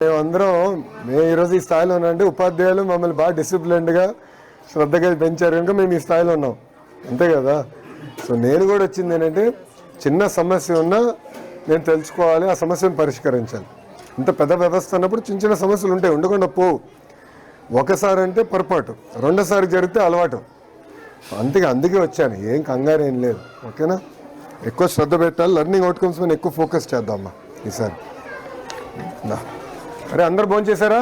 మేము ఈరోజు ఈ స్థాయిలో ఉన్నామంటే ఉపాధ్యాయులు మమ్మల్ని బాగా డిసిప్లిన్డ్గా శ్రద్ధగా పెంచారు కనుక మేము ఈ స్థాయిలో ఉన్నాం, అంతే కదా. సో నేను కూడా వచ్చింది ఏంటంటే చిన్న సమస్య ఉన్నా నేను తెలుసుకోవాలి, ఆ సమస్యను పరిష్కరించాలి. ఇంత పెద్ద వ్యవస్థ అన్నప్పుడు చిన్న చిన్న సమస్యలు ఉంటాయి, ఉండకుండా పోవు. ఒకసారి అంటే పొరపాటు, రెండోసారి జరిగితే అలవాటు. అందుకే వచ్చాను, ఏం కంగారు ఏం లేదు. ఓకేనా, ఎక్కువ శ్రద్ధ పెట్టాలి, లెర్నింగ్ అవుట్కమ్స్ మీద ఎక్కువ ఫోకస్ చేద్దామమ్మా ఈసారి. అరే అందరు భోంచేశారా?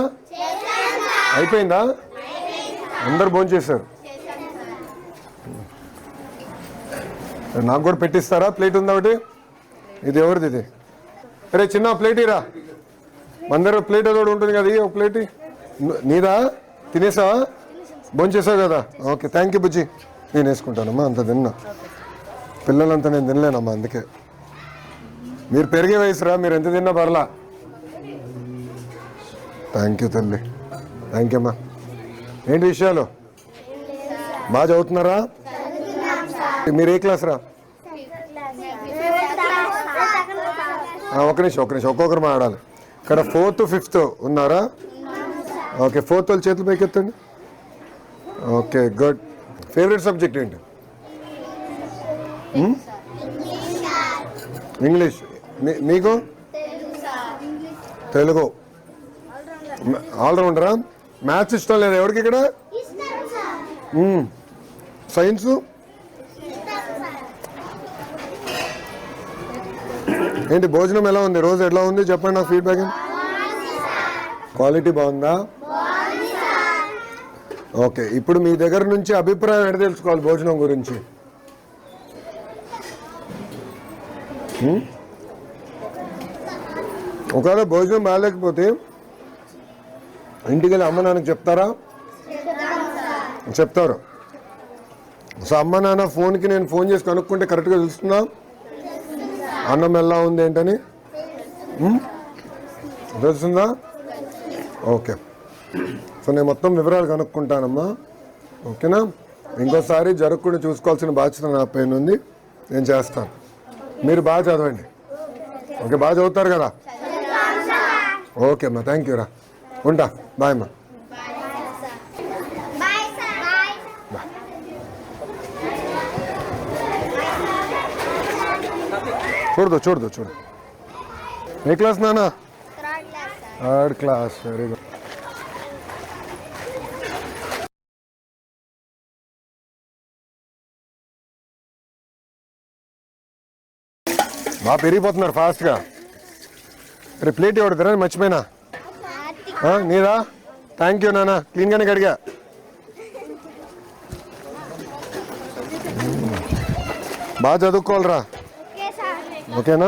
అయిపోయిందా? అందరు భోంచేశారు. నాకు కూడా పెట్టిస్తారా? ప్లేట్ ఉందా ఒకటి? ఇది ఎవరిది ఇది? అరే చిన్న ప్లేట్ ఇరా, అందరూ ప్లేట్ ఏదో ఉంటుంది కదా, ఒక ప్లేట్ నీదా? తినేసావా? భోంచేసావు కదా? ఓకే, థ్యాంక్ యూ బుజ్జి. నేను వేసుకుంటానమ్మా, అంత తిన్నా. పిల్లలంతా నేను తినలేనమ్మా, అందుకే. మీరు పెరిగే వయసురా, మీరు ఎంత తిన్నా పర్లా. థ్యాంక్ యూ తల్లి, థ్యాంక్ యూ అమ్మా. ఏంటి విషయాలు? బాగా చదువుతున్నారా? మీరు ఏ క్లాస్ రా? ఒక నిమిషం ఒక్కొక్కరు మాట్లాడాలి. ఇక్కడ 4th 5th ఉన్నారా? ఓకే, 4th వాళ్ళు చేతులు పైకి ఎత్తండి. Okay, good. ఫేవరెట్ సబ్జెక్ట్ ఏంటి? ఇంగ్లీష్. మీకు? తెలుగు. ఆల్రౌండరా? మ్యాథ్స్ ఇష్టం లేదా ఎవరికి ఇక్కడ? సైన్స్? ఏంటి భోజనం ఎలా ఉంది? రోజు ఎలా ఉంది చెప్పండి నాకు ఫీడ్బ్యాక్. క్వాలిటీ బాగుందా? ఓకే, ఇప్పుడు మీ దగ్గర నుంచి అభిప్రాయం ఎక్కడ తెలుసుకోవాలి భోజనం గురించి? ఒకవేళ భోజనం బాగాలేకపోతే ఇంటికి వెళ్ళి అమ్మ నాన్నకి చెప్తారా? చెప్తారు. సో అమ్మ నాన్న ఫోన్కి నేను ఫోన్ చేసి కనుక్కుంటే కరెక్ట్గా తెలుస్తుందా అన్నం ఎలా ఉంది ఏంటని? తెలుస్తుందా? ఓకే, సో నేను మొత్తం వివరాలు కనుక్కుంటానమ్మా, ఓకేనా. ఇంకోసారి జరగకుండా చూసుకోవాల్సిన బాధ్యత నా పైన ఉంది, నేను చేస్తాను. మీరు బాగా చదవండి, ఓకే? బాగా చదువుతారు కదా? ఓకే అమ్మా, థ్యాంక్ యూ రా, ఉంటా. బాయ్ అమ్మా. చూడదు. ఏ క్లాస్ నాన్న? 3rd class. Very good. బాగా పెరిగిపోతున్నారు ఫాస్ట్గా. రే ప్లేట్ ఎవరు తిరని మర్చిపోయినా? నీదా? థ్యాంక్ యూ నాన్న, క్లీన్గానే కడిగా. బాగా చదువుకోవాలరా, ఓకేనా?